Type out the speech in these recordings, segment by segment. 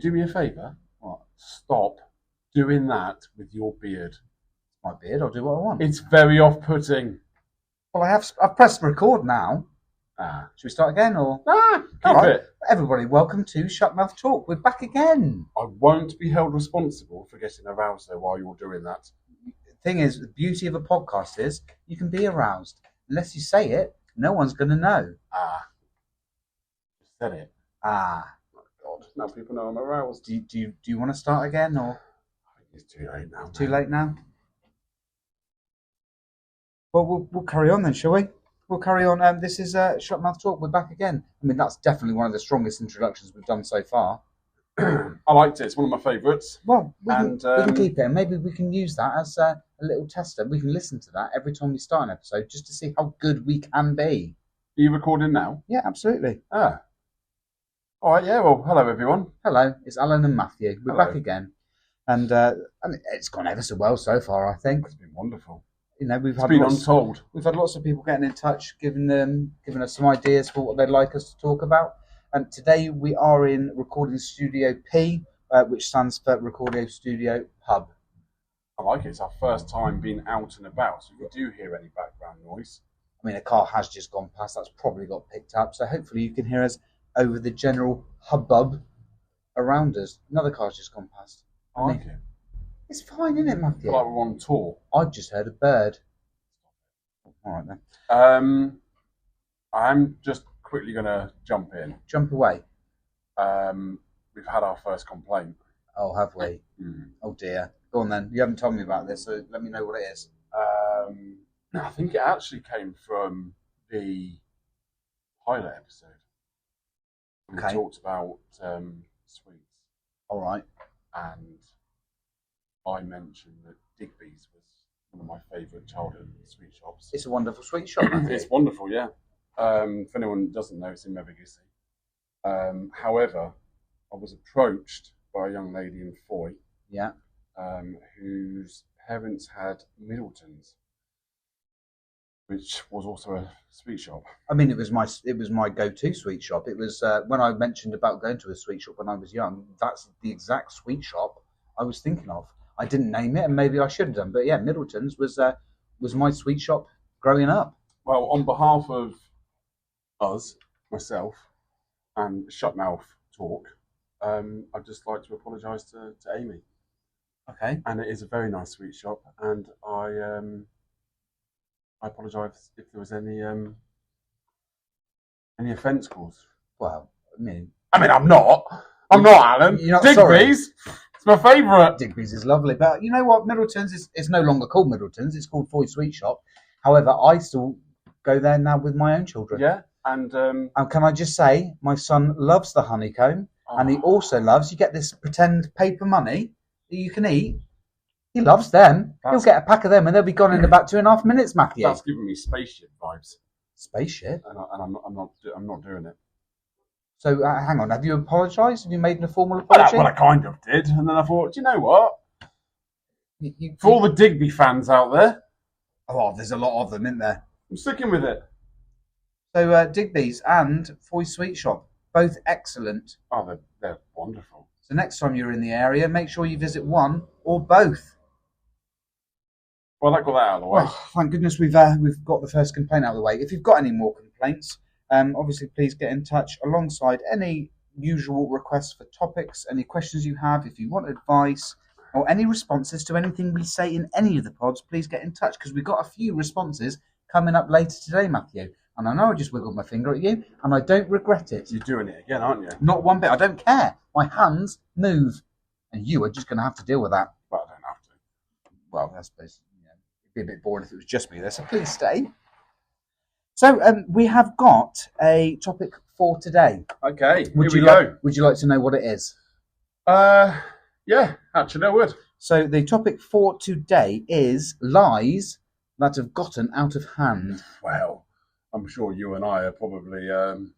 do me a favour? What? Stop doing that with your beard. My beard, I'll do what I want. It's very off-putting. Well, I've pressed record now. Ah. Should we start again, or? Keep it. Everybody, welcome to Shut.mouth.talk. We're back again. I won't be held responsible for getting aroused though while you're doing that. The thing is, the beauty of a podcast is you can be aroused. Unless you say it, no one's going to know. Just said it. Oh, God, now people know I'm aroused. Do you want to start again, or? I think it's too late now. Too late now? Well, we'll carry on then, shall we? We'll carry on. This is Shut.mouth.talk. We're back again. I mean, that's definitely one of the strongest introductions we've done so far. I liked it. It's one of my favourites. Well, we can keep it, and maybe we can use that as a little tester. We can listen to that every time we start an episode, just to see how good we can be. Are you recording now? Yeah, absolutely. All right, yeah, well, hello, everyone. Hello, it's Alan and Matthew. We're Hello. back again. And it's gone ever so well so far, I think. It's been wonderful. You know, we've It's had been untold. We've had lots of people getting in touch, giving us some ideas for what they'd like us to talk about. And today we are in Recording Studio P, which stands for Recording Studio Pub. I like it. It's our first time being out and about. So if you do hear any background noise, I mean, a car has just gone past. That's probably got picked up. So hopefully you can hear us over the general hubbub around us. Another car's just gone past. I like it. It's fine, isn't it, I Matthew? feel like we're on tour. I've just heard a bird. All right then. I'm just quickly going to jump in. Jump away. We've had our first complaint. Oh, have we? Oh dear. Go on then. You haven't told me about this, so let me know what it is. I think it actually came from the pilot episode. We Okay. talked about sweets. All right. And I mentioned that Digby's was one of my favourite childhood sweet shops. It's a wonderful sweet shop, Matthew. It's wonderful, yeah. If anyone doesn't know, it's in Mevagissey. However, I was approached by a young lady in Foy, Yeah. whose parents had Middleton's, which was also a sweet shop. I mean, it was my go-to sweet shop. It was when I mentioned about going to a sweet shop when I was young. That's the exact sweet shop I was thinking of. I didn't name it, and maybe I should have done. But yeah, Middleton's was my sweet shop growing up. Well, on behalf of us, myself, and Shut.mouth.talk, I'd just like to apologise to Amy. Okay. And it is a very nice sweet shop, and I apologise if there was any offence caused. Well, I mean, I'm not, Alan. You're not Digby's, sorry. it's my favourite. Digby's is lovely, but you know what? Middleton's is no longer called Middleton's. It's called Foy Sweet Shop. However, I still go there now with my own children. Yeah, and can I just say, my son loves the honeycomb, and he also loves. You get this pretend paper money that you can eat. He loves them. He'll get a pack of them, and they'll be gone in about 2.5 minutes, Matthew. That's giving me spaceship vibes. Spaceship. And I'm not doing it. So hang on. Have you apologised? Have you made a formal apology? Well, I kind of did, and then I thought, do you know what? You, For all the Digby fans out there, oh, there's a lot of them, isn't there? I'm sticking with it. So Digby's and Foy Sweet Shop, both excellent. Oh, they're wonderful. So next time you're in the area, make sure you visit one or both. Well, I got that out of the way. Well, thank goodness we've got the first complaint out of the way. If you've got any more complaints, obviously please get in touch alongside any usual requests for topics, any questions you have, if you want advice, or any responses to anything we say in any of the pods, please get in touch, because we've got a few responses coming up later today, Matthew. And I know I just wiggled my finger at you, and I don't regret it. You're doing it again, aren't you? Not one bit. I don't care. My hands move. And you are just going to have to deal with that. Well, I don't have to. Well, I suppose it'd be a bit boring if it was just me there, so please stay. So we have got a topic for today. Okay, Would here you we go. Would you like to know what it is? Yeah, actually, I would. So the topic for today is lies that have gotten out of hand. Well, I'm sure you and I are probably... You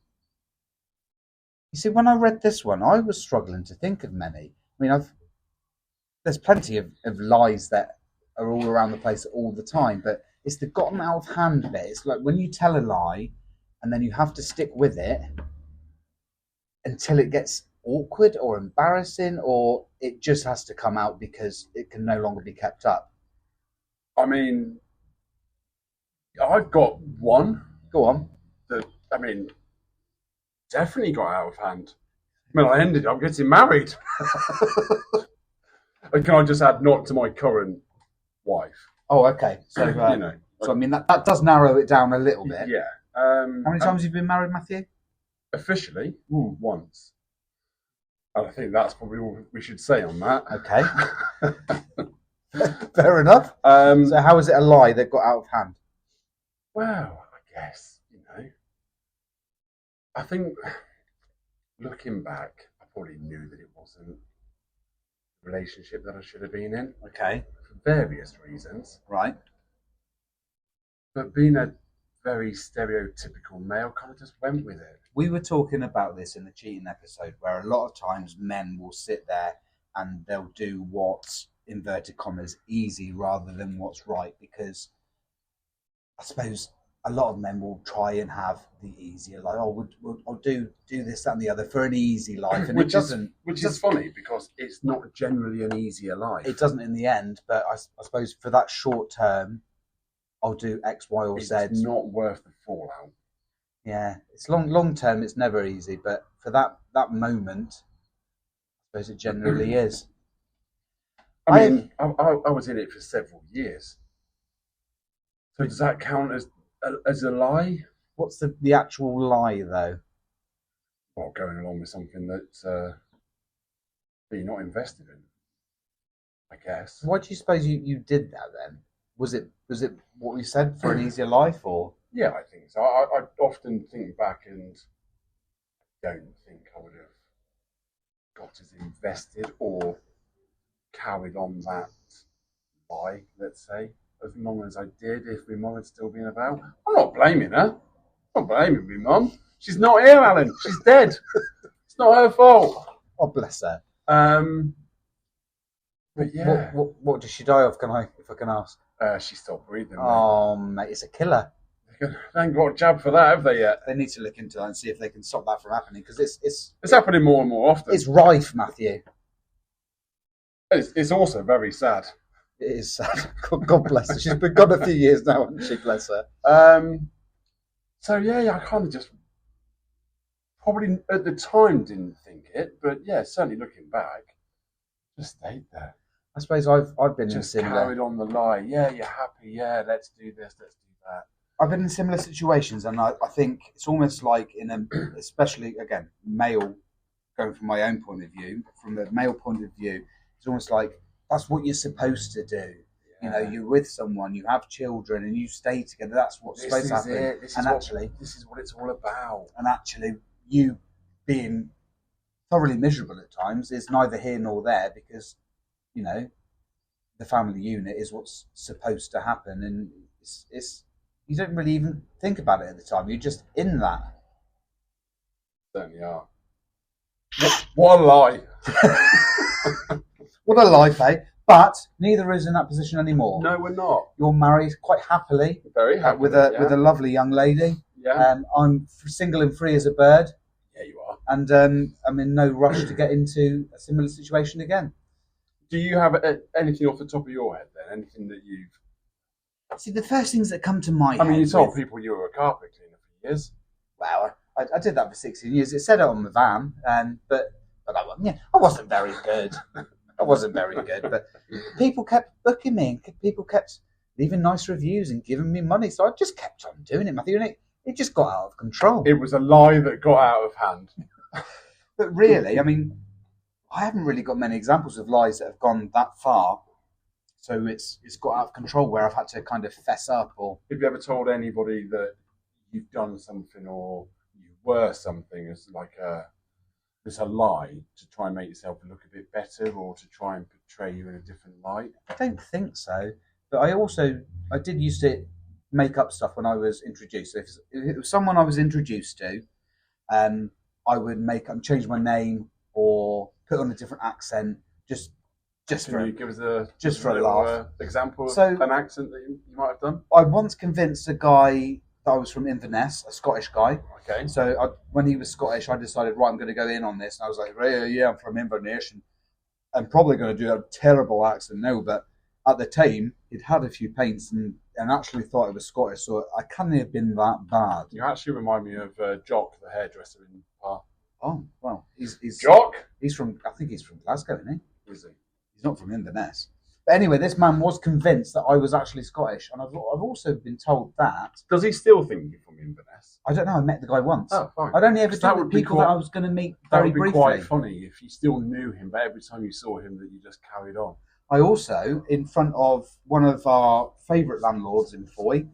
see, when I read this one, I was struggling to think of many. I mean, there's plenty of lies that are all around the place all the time, but it's the gotten out of hand bit. It's like when you tell a lie and then you have to stick with it until it gets awkward or embarrassing, or it just has to come out because it can no longer be kept up? I mean, I've got one Go on. that, I mean, definitely got out of hand. I mean, I ended up getting married. And can I just add, not to my current wife? Oh, okay. So, You know, so I mean, that does narrow it down a little bit. yeah. How many times have you been married, Matthew? Officially, once. And I think that's probably all we should say on that. Okay. Fair enough. So how is it a lie that got out of hand? Well, I guess, I think looking back, I probably knew that it wasn't the relationship that I should have been in. Okay. For various reasons. Right. But being a very stereotypical male, kind of just went with it. We were talking about this in the cheating episode, where a lot of times men will sit there and they'll do what's, inverted commas, easy rather than what's right, because I suppose a lot of men will try and have the easier life. I'll do this, that, and the other for an easy life, and which it doesn't. Which is funny because it's not generally an easier life. It doesn't in the end, but I suppose for that short term, I'll do X, Y, or Z. It's not worth the fallout. Yeah, it's long term. It's never easy, but for that moment, I suppose it generally is. I mean, I was in it for several years. So does that count as a lie? What's the actual lie, though? Well, going along with something that you're not invested in, I guess. Why do you suppose you did that then? Was it what we said, for an easier life, or? Yeah, I think so. I often think back and don't think I would have got as invested or carried on that lie, let's say, as long as I did, if my mum had still been about. I'm not blaming her. I'm not blaming my mum. She's not here, Alan. She's dead. It's not her fault. Oh, bless her. But yeah. What did she die of, if I can ask? She stopped breathing. Oh, mate, it's a killer. They ain't got a jab for that, have they yet? They need to look into that and see if they can stop that from happening, because it's happening more and more often. It's rife, Matthew. It's also very sad. It is sad. God bless her. She's been gone a few years now, hasn't she? Bless her. So yeah, I kind of just probably at the time didn't think it, but yeah, certainly looking back, just stayed there. I suppose I've been just in similar. Carried on the lie. Yeah, you're happy. Yeah, let's do this. Let's do that. I've been in similar situations, and I think it's almost like especially again, male, going from my own point of view, from the male point of view, it's almost like that's what you're supposed to do. Yeah. You're with someone, you have children, and you stay together. That's what's supposed to happen. This is what it's all about. And actually, you being thoroughly miserable at times is neither here nor there, because the family unit is what's supposed to happen, and it's you don't really even think about it at the time. You're just in that. Certainly are. What a lie! What a life, eh? But neither is in that position anymore. No, we're not. You're married quite happily. Very happy with a lovely young lady. Yeah. I'm single and free as a bird. Yeah, you are. And I'm in no rush to get into a similar situation again. Do you have anything off the top of your head then? Anything that you've... See, the first things that come to mind. I mean, you told people you were a carpet cleaner for years. Well, I did that for 16 years. It said it on the van, but I wasn't very good. I wasn't very good, but people kept booking me, and people kept leaving nice reviews and giving me money, so I just kept on doing it, Matthew, and it just got out of control. It was a lie that got out of hand. But really, I mean, I haven't really got many examples of lies that have gone that far, so it's got out of control where I've had to kind of fess up. Or have you ever told anybody that you've done something or you were something as like a lie to try and make yourself look a bit better, or to try and portray you in a different light? I don't think so, but I did used to make up stuff when I was introduced. So if it was someone I was introduced to, I would change my name or put on a different accent, just Can you give us a laugh example of an accent that you might have done? I once convinced a guy that I was from Inverness, a Scottish guy. Okay. So when he was Scottish, I decided, right, I'm going to go in on this. And I was like, yeah, I'm from Inverness. And I'm probably going to do a terrible accent now, but at the time, he'd had a few pints and actually thought it was Scottish, so I can't have been that bad. You actually remind me of Jock, the hairdresser in Par. Oh, well, he's Jock? I think he's from Glasgow, isn't he? Is he? He's not from Inverness. But anyway, this man was convinced that I was actually Scottish, and I've also been told that. Does he still think you're from Inverness? I don't know. I met the guy once. Oh, fine. I'd only ever That do would with be people quite- that I was going to meet That very would be briefly. quite funny if you still knew him, but every time you saw him, that you just carried on. I also, in front of one of our favourite landlords in Foy,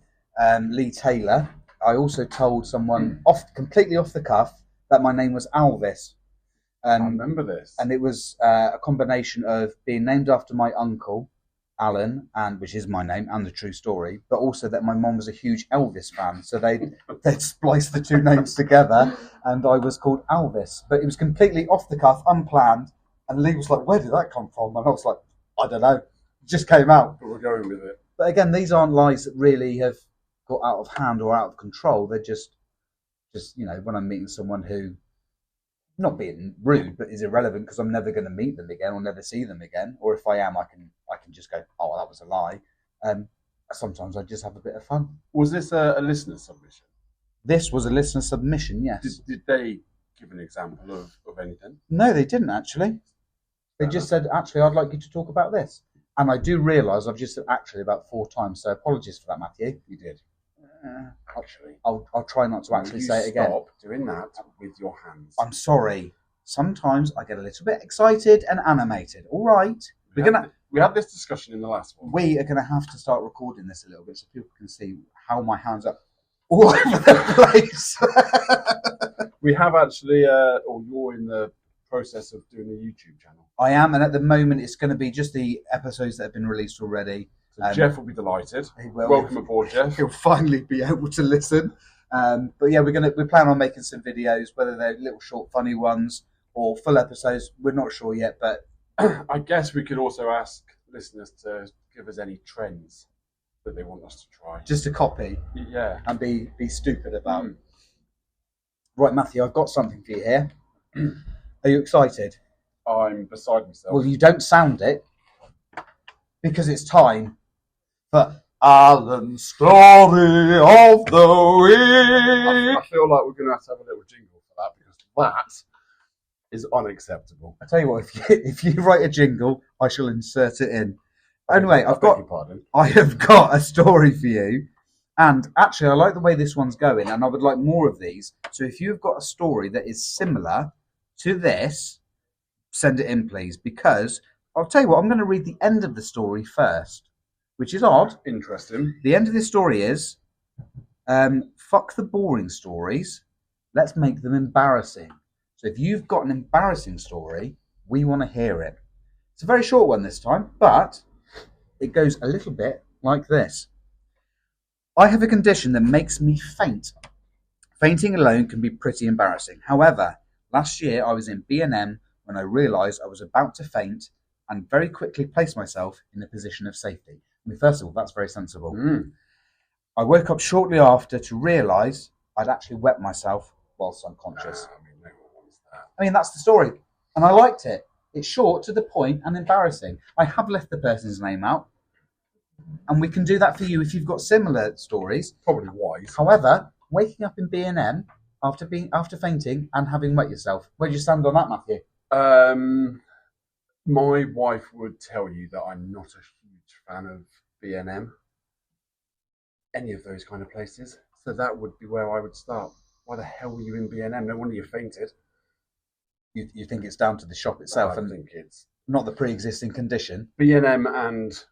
Lee Taylor, I also told someone completely off the cuff that my name was Alvis. I remember this. And it was a combination of being named after my uncle, Alan, and which is my name and the true story, but also that my mom was a huge Elvis fan. So they'd spliced the two names together, and I was called Alvis. But it was completely off the cuff, unplanned. And Lee was like, "Where did that come from?" And I was like, "I don't know. It just came out." But we're going with it. But again, these aren't lies that really have got out of hand or out of control. They're just when I'm meeting someone who, not being rude, but is irrelevant because I'm never going to meet them again or never see them again. Or if I am, I can just go, "Oh, that was a lie." Sometimes I just have a bit of fun. Was this a listener submission? This was a listener submission, yes. Did they give an example of anything? No, they didn't actually. They just said, "Actually, I'd like you to talk about this." And I do realise I've just said "actually" about 4 times, so apologies for that, Matthew. You did. Actually. I'll try not to actually say it again. Stop doing that with your hands. I'm sorry. Sometimes I get a little bit excited and animated. All right. We had this discussion in the last one. We are going to have to start recording this a little bit so people can see how my hands are all over the place. We have actually, or you're in the process of doing a YouTube channel. I am, and at the moment it's going to be just the episodes that have been released already. So Jeff will be delighted. He will. Welcome aboard, Jeff. He'll finally be able to listen. But yeah, we plan on making some videos, whether they're little short funny ones or full episodes. We're not sure yet, but I guess we could also ask listeners to give us any trends that they want us to try. Just a copy. Yeah. And be stupid about. Right, Matthew, I've got something for you here. Are you excited? I'm beside myself. Well, you don't sound it because it's time for Alan's story of the week. I feel like we're going to have a little jingle for that because that is unacceptable. I tell you what, if you write a jingle, I shall insert it in. Anyway, I have got a story for you, and actually, I like the way this one's going, and I would like more of these. So, if you've got a story that is similar to this, send it in, please. Because I'll tell you what, I'm going to read the end of the story first, which is odd. Interesting. The end of this story is, fuck the boring stories. Let's make them embarrassing. So if you've got an embarrassing story, we want to hear it. It's a very short one this time, but it goes a little bit like this. I have a condition that makes me faint. Fainting alone can be pretty embarrassing. However, last year I was in B&M when I realised I was about to faint and very quickly placed myself in a position of safety. I mean, first of all, that's very sensible. I woke up shortly after to realise I'd actually wet myself whilst unconscious. I mean, that's the story. And I liked it. It's short, to the point, and embarrassing. I have left the person's name out. And we can do that for you if you've got similar stories. Probably wise. However, waking up in B&M after fainting and having wet yourself, where do you stand on that, Matthew? My wife would tell you that I'm not a huge fan of B&M. Any of those kind of places. So that would be where I would start. Why the hell were you in B&M? No wonder you fainted. You think it's down to the shop itself I think it's not the pre-existing condition? B&M and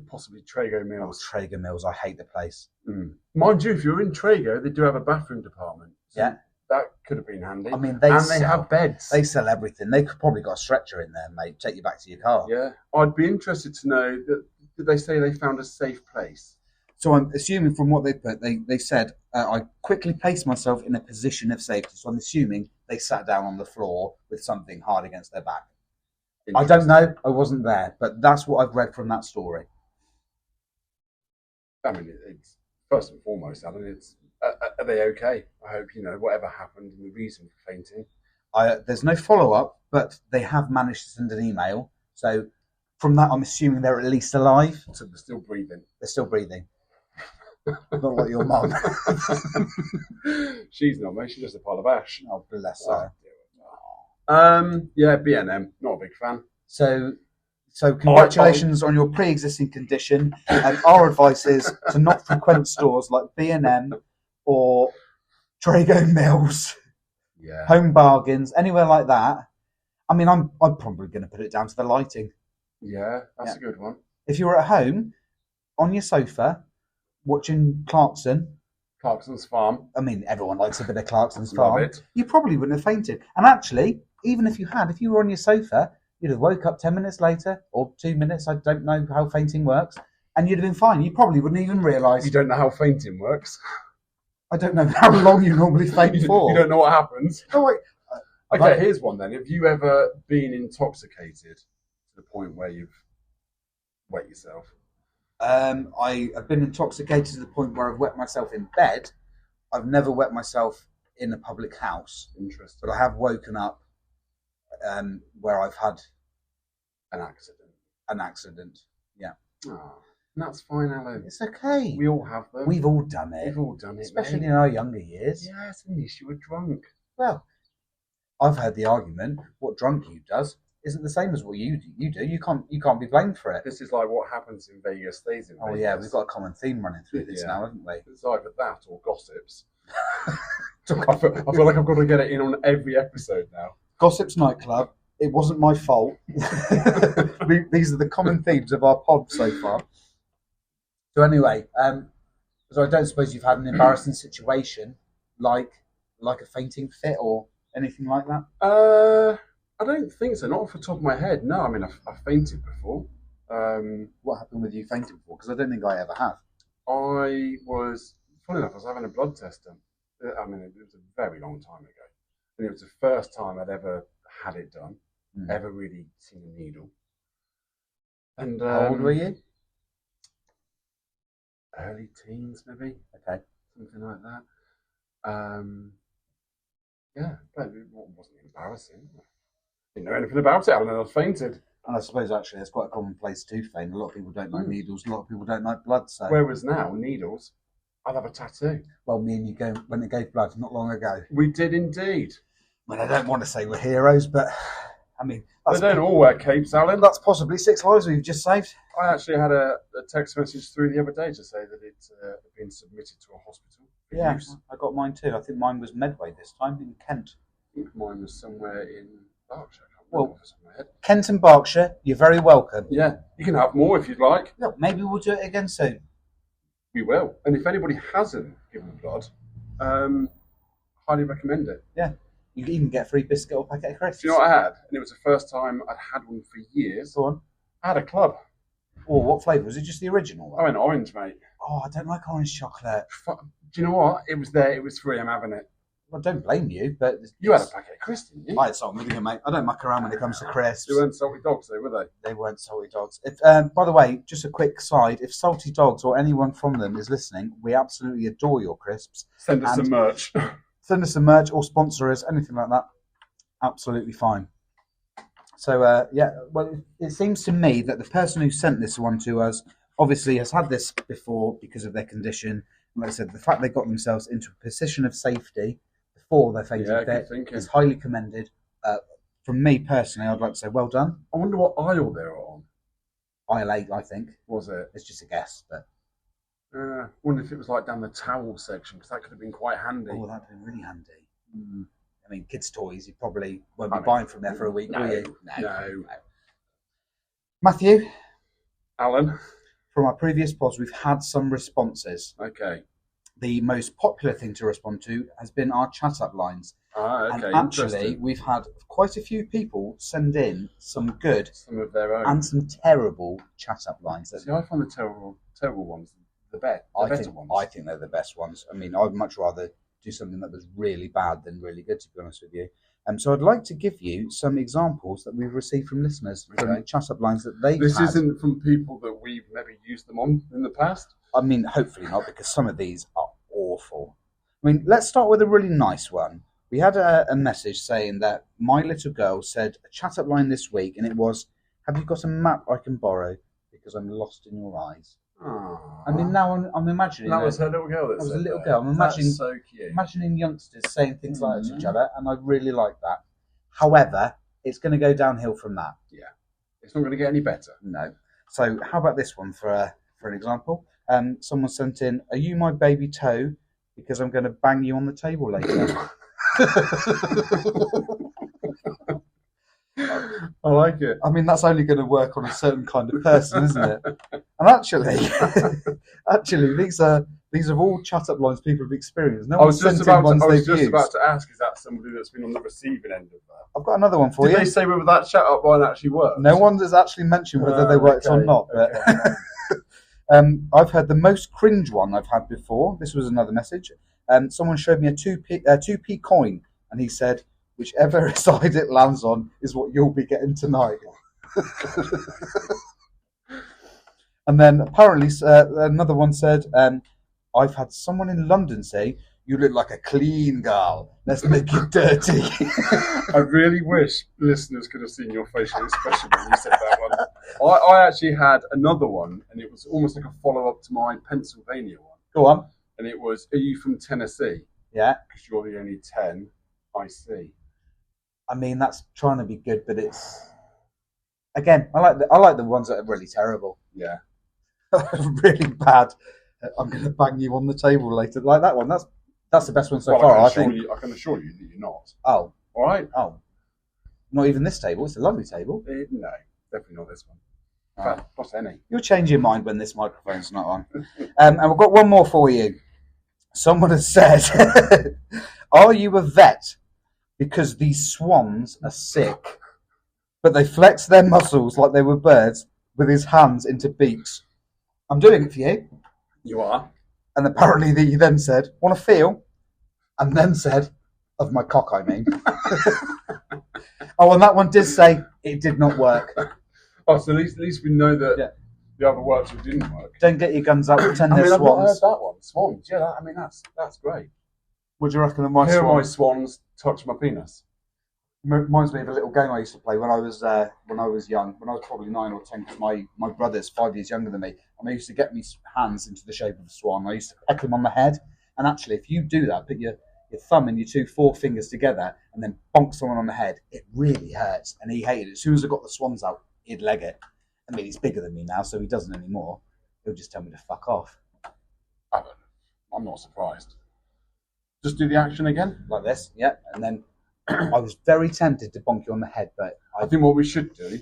possibly Trago Mills. Trago Mills, I hate the place. Mind you, if you're in Trago, they do have a bathroom department. So yeah. That could have been handy. I mean, they have beds. They sell everything. They could probably got a stretcher in there, mate. Take you back to your car. Yeah. I'd be interested to know, did they say they found a safe place? So I'm assuming from what they put, they said, I quickly placed myself in a position of safety. So I'm assuming they sat down on the floor with something hard against their back. I don't know. I wasn't there. But that's what I've read from that story. I mean, it's first and foremost, Alan, it's Are they okay? I hope, whatever happened and the reason for fainting. There's no follow-up, but they have managed to send an email. So from that, I'm assuming they're at least alive. So they're still breathing. They're still breathing. Not like your mum. She's not, mate. She's just a pile of ash. Oh, bless her. Yeah, B&M. Not a big fan. So congratulations on your pre-existing condition. And our advice is to not frequent stores like B&M or Trago Mills, Home Bargains, anywhere like that. I mean, I'm probably going to put it down to the lighting. Yeah, that's a good one. If you were at home on your sofa watching Clarkson's Farm. I mean, everyone likes a bit of Clarkson's Love Farm. it. You probably wouldn't have fainted. And actually, even if you were on your sofa, you'd have woke up 10 minutes later or 2 minutes. I don't know how fainting works. And you'd have been fine. You probably wouldn't even realise. You don't know how fainting works? I don't know how long you normally faint for. You don't know what happens? Oh, wait. Okay, here's one then. Have you ever been intoxicated to the point where you've wet yourself? I have been intoxicated to the point where I've wet myself in bed. I've never wet myself in a public house. Interesting. But I have woken up where I've had an accident. Yeah. Oh, that's fine, Alan. It's okay. We all have them. We've all done it. Especially mate. In our younger years. Yes, at least you were drunk. Well, I've heard the argument, what drunk you does isn't the same as what you do. You can't be blamed for it. This is like what happens in Vegas stays in Vegas. Oh yeah, we've got a common theme running through this now, haven't we? It's either that or gossips. I feel like I've got to get it in on every episode now. Gossips nightclub. It wasn't my fault. These are the common themes of our pod so far. So anyway, so I don't suppose you've had an embarrassing situation like a fainting fit or anything like that? I don't think so. Not off the top of my head. No, I mean, I've fainted before. What happened with you fainting before? Because I don't think I ever have. Funny enough, I was having a blood test done. I mean, it was a very long time ago. And it was the first time I'd ever had it done, ever really seen a needle. And how old were you? Early teens, maybe. Okay. Something like that. Yeah, but it wasn't embarrassing. Didn't know anything about it, and then I fainted. And I suppose actually it's quite a common place to faint. A lot of people don't like needles, a lot of people don't like blood. So whereas now, needles, I'll have a tattoo. Well, me and you when it gave blood not long ago. We did indeed. I mean, I don't want to say we're heroes, but I mean... They don't all wear capes, Alan. That's possibly 6 lives we've just saved. I actually had a text message through the other day to say that it's been submitted to a hospital for use. I got mine too. I think mine was Medway this time in Kent. I think mine was somewhere in Berkshire. Well, Kent and Berkshire, you're very welcome. Yeah, you can have more if you'd like. Look, maybe we'll do it again soon. We will. And if anybody hasn't given blood, highly recommend it. Yeah. You can even get a free biscuit or packet of crisps. Do you know what I had? And it was the first time I'd had one for years. Go on. I had a club. Oh, what flavour? Was it just the original one? I went orange, mate. Oh, I don't like orange chocolate. Do you know what? It was there. It was free. I'm having it. Well, I don't blame you, but... You had a packet of crisps, didn't you? I had something with you, mate. I don't muck around when it comes to crisps. They weren't salty dogs, though, were they? They weren't salty dogs. If, by the way, just a quick side, if Salty Dogs or anyone from them is listening, we absolutely adore your crisps. Send us some merch. Send us some merch or sponsor us, anything like that. Absolutely fine. So, yeah, well, it seems to me that the person who sent this one to us obviously has had this before because of their condition. Like I said, the fact they got themselves into a position of safety before their fainting fit is highly commended. From me personally, I'd like to say well done. I wonder what aisle they're on. Aisle 8, I think. Was it? It's just a guess, but... I wonder if it was like down the towel section, because that could have been quite handy. Oh, that would have been really handy. I mean, kids' toys, you probably won't be buying from there for a week, will you? No. Matthew? Alan? From our previous pods, we've had some responses. Okay. The most popular thing to respond to has been our chat-up lines. Okay. And actually, we've had quite a few people send in some good, some of their own, and some terrible chat-up lines. See, I find the terrible ones the better ones. I think they're the best ones. I mean, I'd much rather do something that was really bad than really good, to be honest with you. So I'd like to give you some examples that we've received from listeners, from chat-up lines that they've This had. isn't from people that we've maybe used them on in the past? I mean, hopefully not, because some of these are awful. I mean, let's start with a really nice one. We had a message saying that my little girl said a chat up line this week, and it was, "Have you got a map I can borrow? Because I'm lost in your eyes." Aww. I mean, now I'm imagining that was her little girl. That was a little girl. I'm imagining, that's so cute. Imagining youngsters saying things like that to each other, and I really like that. However, it's going to go downhill from that. Yeah, it's not going to get any better. No. So, how about this one for an example? Someone sent in, "Are you my baby toe? Because I'm going to bang you on the table later." I like it. I mean, that's only going to work on a certain kind of person, isn't it? And actually, these are all chat up lines people have experienced. No one's sent in ones they've used. I was just about to ask, is that somebody that's been on the receiving end of that? I've got another one for you. Did they say whether that chat up line actually works? No one has actually mentioned whether they worked or not. But I've heard the most cringe one I've had before. This was another message. Someone showed me a 2p coin, and he said, "Whichever side it lands on is what you'll be getting tonight." And then apparently another one said, "I've had someone in London say, 'You look like a clean girl. Let's make you dirty.'" I really wish listeners could have seen your facial expression when you said that one. I actually had another one, and it was almost like a follow-up to my Pennsylvania one. Go on. And it was, "Are you from Tennessee?" Yeah. Because you're the only 10 I see. I mean, that's trying to be good, but it's... Again, I like the ones that are really terrible. Yeah. Really bad. "I'm going to bang you on the table later." Like that one. That's the best one so far, I think. I can assure you that you're not. Oh. All right. Oh. Not even this table. It's a lovely table. No, definitely not this one. In fact, not any. You'll change your mind when this microphone's not on. And we've got one more for you. Someone has said, "Are you a vet? Because these swans are sick, but they flex their muscles like they were birds with his hands into beaks. I'm doing it for you." You are. And apparently he then said, "Want to feel?" And then said, "Of my cock, I mean." Oh, and that one did say it did not work. Oh, so at least we know that the other works that didn't work. Don't get your guns out, pretend they're I've not heard swans. that one. Swans. Yeah, that's great. What do you reckon of my Here swans? are my swans touch my penis. Reminds me of a little game I used to play when I was young, when I was probably 9 or 10, because my brother's 5 years younger than me, and I used to get my hands into the shape of a swan. I used to peck him on the head, and actually, if you do that, put your thumb and your 2 forefingers together, and then bonk someone on the head, it really hurts, and he hated it. As soon as I got the swans out, he'd leg it. I mean, he's bigger than me now, so he doesn't anymore. He'll just tell me to fuck off. I'm not surprised. Just do the action again. Like this, yeah, and then I was very tempted to bonk you on the head, but I think what we should do,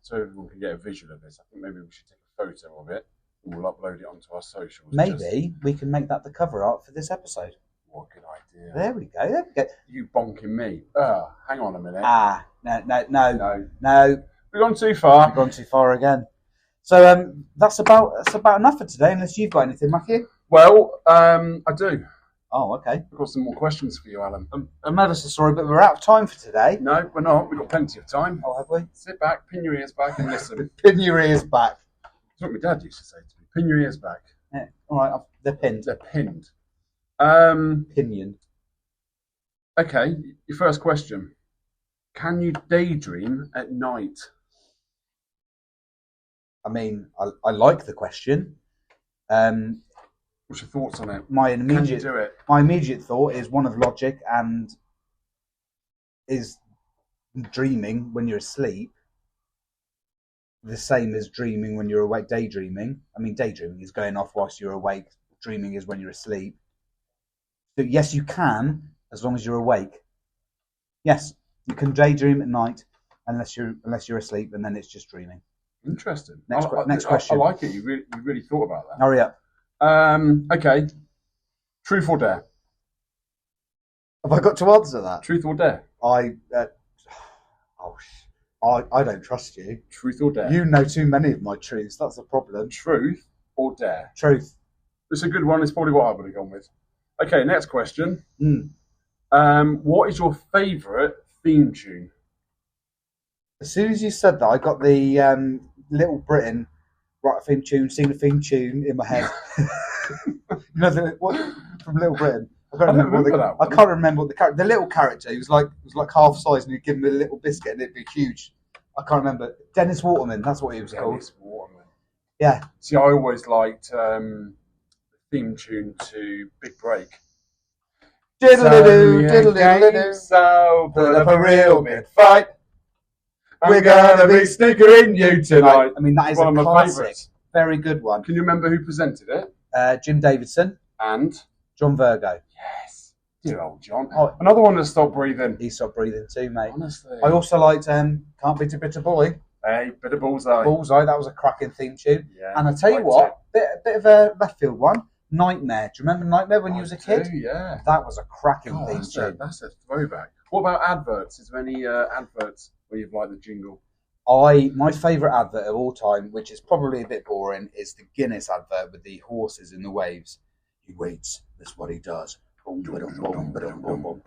so everyone can get a visual of this, I think maybe we should take a photo of it and we'll upload it onto our socials. Maybe we can make that the cover art for this episode. What a good idea. There we go. You bonking me. Hang on a minute. No. We've gone too far. We've gone too far again. So that's about enough for today, unless you've got anything, Matthew. Well, I do. Oh, okay. I've got some more questions for you, Alan. I'm ever so sorry, but we're out of time for today. No, we're not. We've got plenty of time. Oh, have we? Sit back, pin your ears back and listen. Pin your ears back. That's what my dad used to say to me. Pin your ears back. Yeah. All right, they're pinned. They're pinned. Pinioned. Okay, your first question. Can you daydream at night? I mean, I like the question. What's your thoughts on it? Can you do it? My immediate thought is one of logic and is dreaming when you're asleep the same as dreaming when you're awake, daydreaming. I mean, daydreaming is going off whilst you're awake. Dreaming is when you're asleep. So yes, you can, as long as you're awake. Yes, you can daydream at night unless you're asleep, and then it's just dreaming. Interesting. Next question. I like it. You really thought about that. Hurry up. Okay. Truth or dare? Have I got to answer that? Truth or dare? I don't trust you. Truth or dare? You know too many of my truths. That's the problem. Truth or dare? Truth. It's a good one. It's probably what I would have gone with. Okay, next question. What is your favourite theme tune? As soon as you said that, I got the Little Britain write a theme tune, sing a theme tune in my head. What from Little Britain? I can't I don't remember, remember that I one. can't remember what the character. The little character, he was like half size, and you'd give him a little biscuit, and it'd be huge. I can't remember. Dennis Waterman, that's what he was called. Dennis Waterman. Yeah. See, I always liked the theme tune to Big Break. Diddle-doo, So, diddle-diddle-doo. so Put up a real big fight. We're gonna be stickering you tonight. I mean, that is one a of my classic. favourites. Very good one. Can you remember who presented it? Jim Davidson, And John Virgo. yes, dear old John. Oh, Another one that stopped breathing. he stopped breathing too, mate. Honestly. I also liked Can't Beat a Bitter Boy. Hey, bit of bullseye. Bullseye, that was a cracking theme tune. Yeah, And I tell you liked what, bit of a left field one. Nightmare. Do you remember Nightmare when it. you was a kid? Yeah. That was a cracking God, theme tune. that's a throwback. What about adverts? Is there any adverts where you've liked the jingle? My favourite advert of all time, which is probably a bit boring, is the Guinness advert with the horses in the waves. He waits. That's what he does. Boom, ba-dum, boom, ba-dum, boom, boom.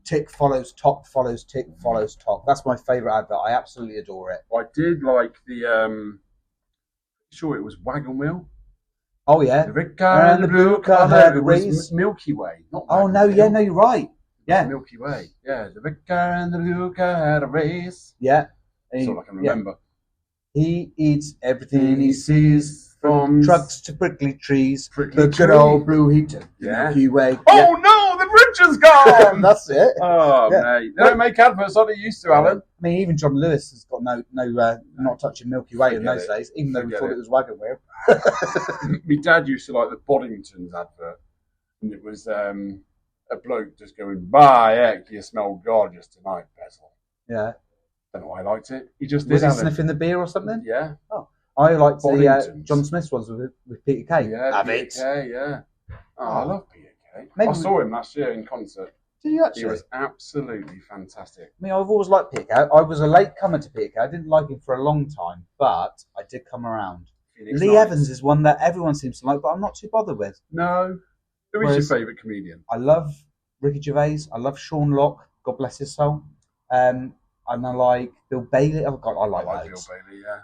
Tick follows tock, follows tick, follows tock. That's my favourite advert. I absolutely adore it. I did like the sure it was Wagon Wheel. Oh yeah. The red car and the blue car. It was Milky Way, not Oh Wagon no, Wheel. yeah, no, you're right. Yeah. Milky Way. Yeah, the red car and the blue car had a race. Yeah. That's all I can remember. He eats everything he sees, from trucks to prickly trees. Prickly The good old blue heat. Yeah. Milky Way. Oh no, the bridge is gone! That's it. Oh Yeah. mate, they don't make adverts like they used to, Alan. I mean, even John Lewis has got no not touching Milky Way in Forget those it. days, even though we Forget thought it. it was Wagon Wheel. My dad used to like the Boddingtons advert, and it was a bloke just going, "By heck, you smell gorgeous tonight, Basil." Yeah. Don't know why I liked it. He just Was did. he Alan. sniffing the beer or something? Yeah. I liked the Boddingtons. John Smith's ones with Peter Kay. Yeah. Have Peter it. Kay, yeah. Oh, I love Peter Kay. Maybe I saw him last year in concert. Did you actually? He was absolutely fantastic. I mean, I've always liked Peter Kay. I was a late comer to Peter Kay. I didn't like him for a long time, but I did come around. Phoenix Lee Nights. Evans is one that everyone seems to like, but I'm not too bothered with. No. Who is Whereas- your favourite comedian? I love Ricky Gervais. I love Sean Locke. God bless his soul. And I like Bill Bailey. Oh God, I I like like Bill those. Bailey, yeah.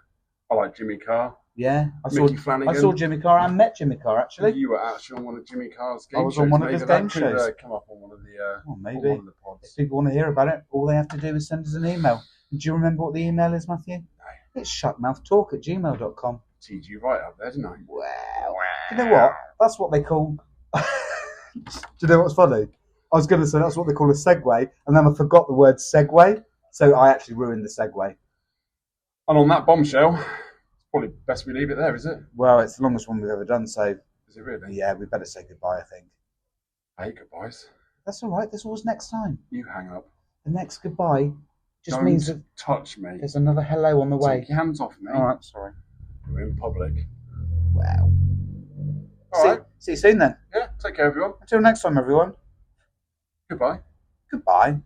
I like Jimmy Carr. Yeah, Mickey Flanagan. I saw Jimmy Carr and met Jimmy Carr actually. You were actually on one of Jimmy Carr's game I was shows. on one of Maybe his that game could, shows. come up on one of the Oh, on maybe. one of the If pods. people want to hear about it, all they have to do is send us an email. Do you remember what the email is, Matthew? No. It's shut.mouth.talk@gmail.com. Teed you right up there, didn't I? Wow. Do you know what? That's what they call. Do you know what's funny? I was going to say that's what they call a segue, and then I forgot the word segue, so I actually ruined the segue. And on that bombshell, it's probably best we leave it there, is it? Well, it's the longest one we've ever done, so Is it really? yeah, we better say goodbye, I think. I hate goodbyes. That's all right. This was next time. You hang up. The next goodbye just Don't means that touch me. there's another hello on the way. Take your hands off me. All right, sorry. We're in public. Wow. All right. See you soon then. Yeah. Take care, everyone. Until next time, everyone. Goodbye. Goodbye.